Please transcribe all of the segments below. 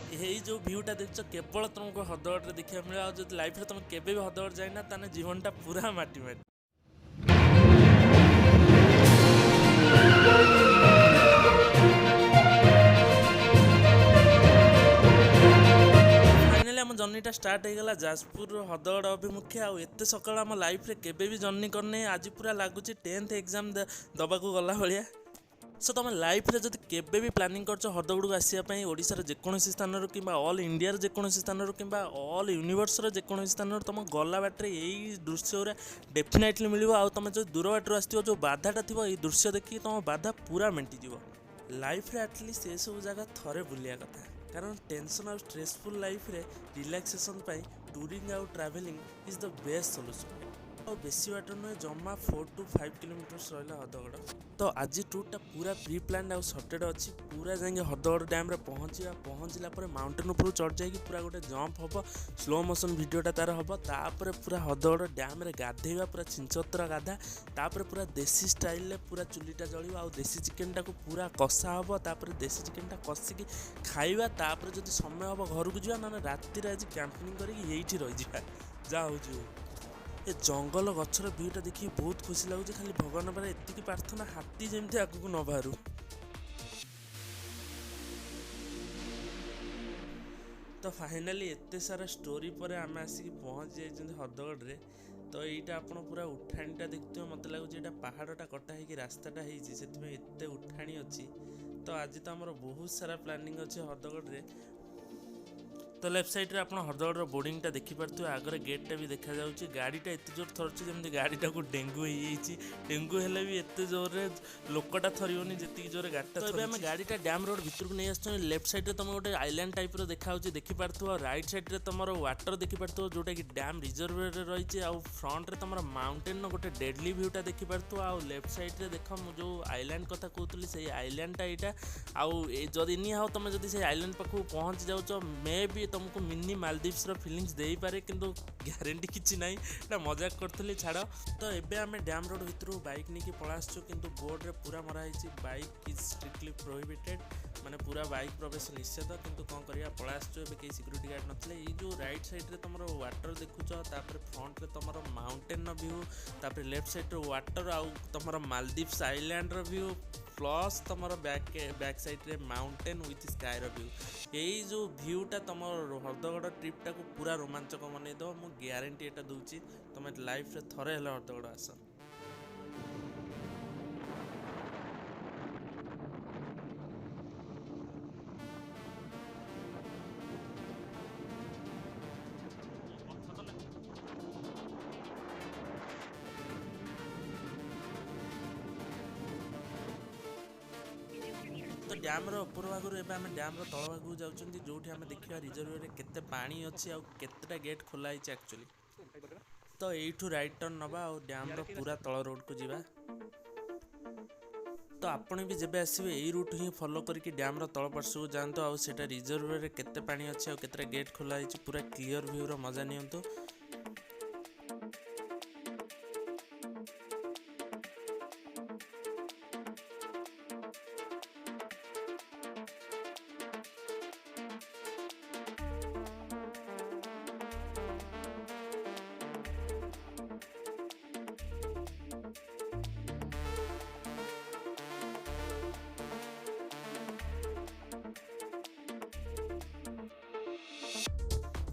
यही जो भ्यूटा देखो केवल तुमको हदगढ़ देखा मिले और जो लाइफ तुम केवे भी हदगढ़ जाइना ताने जीवनटा पूरा माटी माटी। फाइनाली आम जर्नीटा स्टार्ट होगा जाजपुर हदगढ़ अभिमुखे आउ एत सकाल आम लाइफ रे केबे भी जर्नी करने आज पूरा लगुच 10th एग्जाम दबाक गला भाया। सो तुम लाइफ रे जब केबे भी प्लानिंग कर हदगढ़ को आसापी ओडार जेकोसी स्थान कि ऑल इंडिया जेकोसी स्थान कि ऑल यूनिवर्स जेकोसी स्थान तुम गला बाटे यही दृश्य गुरा डेफिनेटली मिल तुम जो दूर बाटर आसो जो बाधाटा थी ये दृश्य देखिए तुम बाधा पूरा मेंटी लाइफ रे एटलिस्ट ये सब जगह थरे बुलिया कथा कारण टेंशन और स्ट्रेसफुल लाइफ रे रिलैक्सेशन टूरिंग आउ travelling is the best solution. और बेसी बाट नुहे जमा 4 to 5 किलोमीटर्स रहा हदगढ़। तो आज टूरटा पूरा प्री प्लान आउ सर्टेड अच्छी पूरा जाए हदगढ़ डैम रे पहुँचला माउंटेन उपरू चढ़ जाए पूरा गोटे जंप हम स्लो मोशन भिडियोटा तार हम तापर पूरा हदगढ़ डैम रे गाधेवा पूरा छिंचत्र गाधा तापर पूरा देसी स्टाइल पूरा चुलीटा जल आउ देसी चिकेनटा को पूरा कषा हम तापर देसी चिकेनटा कषिकी खाइबा तापर जब समय हम घर को जावा ना राति आज कैंपिंग करके रही जा हो ए जंगल गचर भ्यूटा देखिए बहुत खुशी लगुच खाली भगवान पारे एतिकी प्रार्थना हाथी जमी आगू न बाहर। तो फाइनाली एते सारा स्टोरी पर आम आसिक पहुँच जाइए हदगढ़ रे। तो यहाँ आप पूरा उठाणीटा देखते हो मत लगुच ये पहाड़टा कटा हो रास्ताटा होती एत उठाणी अच्छी। तो आज तो आमर बहुत सारा प्लानिंग अच्छे हदगढ़ रे। तो लेफ्ट साइड रे आप हदगढ़ बोर्डिंगटा देखिपे आगे गेटा भी देखा जाऊँगी गाड़ीटा एत जोर थरुची जमी गाड़ीटा को डेंगू हो डेंगू हेल्ले भी एत जोर लोकटा थरनी जी जोर गाड़ीटा। तो आम गाड़ीटा डैम रोड भितर को नहीं आस लेफ्ट साइड तुम गोटे आइलैंड टाइप देखा देखिपे राइट साइड रे तुम वाटर देखिपे जोटा कि डैम रिजर्व रही है फ्रंट रे तुम माउंटेन गोटे डेडली भ्यूटा देखिपे आउ लेफ्ट साइड रे देख मुझे जो आइलैंड कथा कहती से आइलैंडटा यहाँ आउ जदि नहीं हाँ तुम जब से आइलैंड पाखक पहुँच जाऊँ मे भी तुमको मिनी मालदीव्स फिलिंग्स दे पारे किंतु ग्यारंटी किसी ना मजाक करी छाड़। तो एबे आम डैम रोड भितर बाइक नहीं पलासु किंतु बोर्ड रे पूरा मराई बाइक इज स्ट्रिक्टली प्रोहिबिटेड माने पूरा बाइक प्रवेश निषेध किंतु कौन करिया पलासु एबे कई सिक्योरिटी गार्ड नथिले। ये जो राइट साइड रे तुम वाटर देखुच तापर फ्रंट रे तुम माउंटेन व्यू तापर लेफ्ट साइड रे वाटर आउ तुम मालदीव्स आइलैंड व्यू प्लस तुम बैक साइड रे माउंटेन विथ स्काई व्यू यही जो भ्यूटा तुम हदगढ़ ट्रिपटा को पूरा रोमांचक बनईदेव मु ग्यारंटी एटा दूची तुम लाइफ रे थरे हेले हदगढ़ आस। तो डैम उपर भाग आम डैम तल भाग जाऊँ जो आम देखा रिजर्व केते पानी अच्छी आउ केतेटा गेट खोला एक्चुअली। तो यू राइट टर्न नवा और डैम पूरा तल रोड को जीवा। तो आपण भी जब आसवे यही रूट ही फॉलो करके डैम तल पार्श्व को जातु आउ सेटा रिजर्व केते पानी अच्छी आउ केतेटा गेट खोला पूरा क्लीयर व्यू रो मजा नियंतु।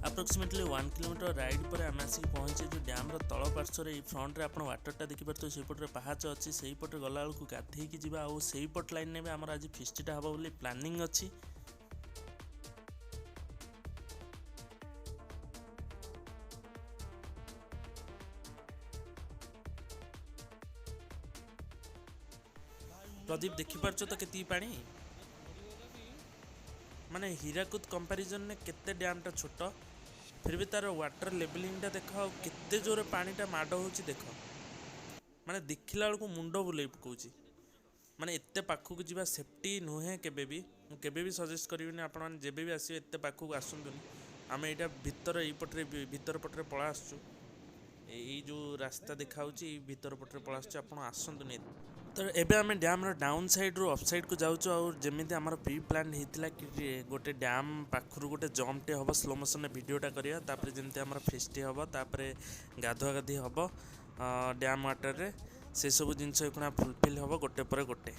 अप्रोक्सीमेटली 1 किलोमीटर राइड पर आम आसिक पहुँचे जो डैम तल पार्श्वर फ्रंट रे आप वाटरटा देखिपे से पटे पाहाच अच्छी से पटे गला बेलू गाधेकी जी आउ से पट लाइन में आम आज फिस्टटा हम बोली प्लानिंग अच्छी। प्रदीप देखिपार तो केती पानी माने हीराकुद कंपैरिजन ने केते डैमटा छोट फिर भी तार वाटर लेवलिंगटा देख केते जोरे पानीटा माड़ हो देख माने देखला बेलू मुंड बुले पकाउची माने एत्ते पाखक जावा सेफ्टी नुहे केबे भी सजेस्ट करिविनी आपण माने जेबे भी आसीबे एत्ते पाखक आसंतुनी आमे एटा भीतर पटरे पळा आसछु। जो रास्ता देखा भीतर पटरे पळा आसछु आपण आसंतुनी। तो एबे आम डैम डाउन साइड रू अप साइड को जाऊँ और जमी आम प्री प्लान होता कि गोटे डैम पाखर गोटे जम्पटे हम स्लो मोशन भिडटा करा जमी आम फेस्टी हम तापर गाधुआ गाधी हम डैम वाटर रे से सब जिन फुलफिल हम गोटे पर गोटे।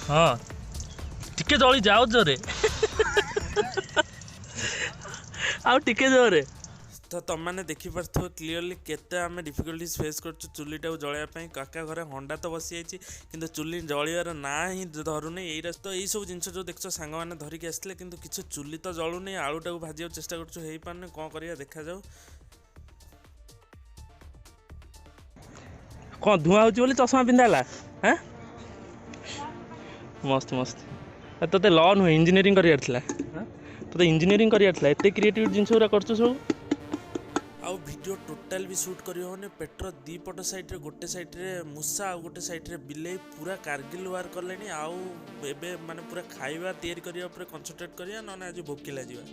हाँ टिके जली जाओ जोरे आउ टिके जोरे। तो तुम मैंने देखिपार क्लीयरली केते आम डिफिकल्टीज फेस कर चुलीटा को जलाइवाई काका घरे हंडा तो बसी जाइए कि चुली जलियार ना ही धरुनी यही तो यही सब जिन जो देख सांग मैंने धरिकी आसते कि किसी चुली तो जलुनी आलूटा को भाजा चेष्टा कर कौन कर देखा जाऊ। कौन धुआं हो चश्मा पिंधाला हाँ मस्त मस्त ते ल नुहे इंजीनियरिंग कर तो इंजीनियरिंग कर क्रिएटिव जिनस कर सब आउ वीडियो टोटाल भी शूट करने पेट्र दी पट साइड रे गोटे साइड रे मूसा आ गोटे साइड रे बिले पूरा कारगिल वार कले आउ एबे माने पूरा खाଇବା तैयारी करिया ऊपर कंसंट्रेट करिया न आज भोकिला जीवा।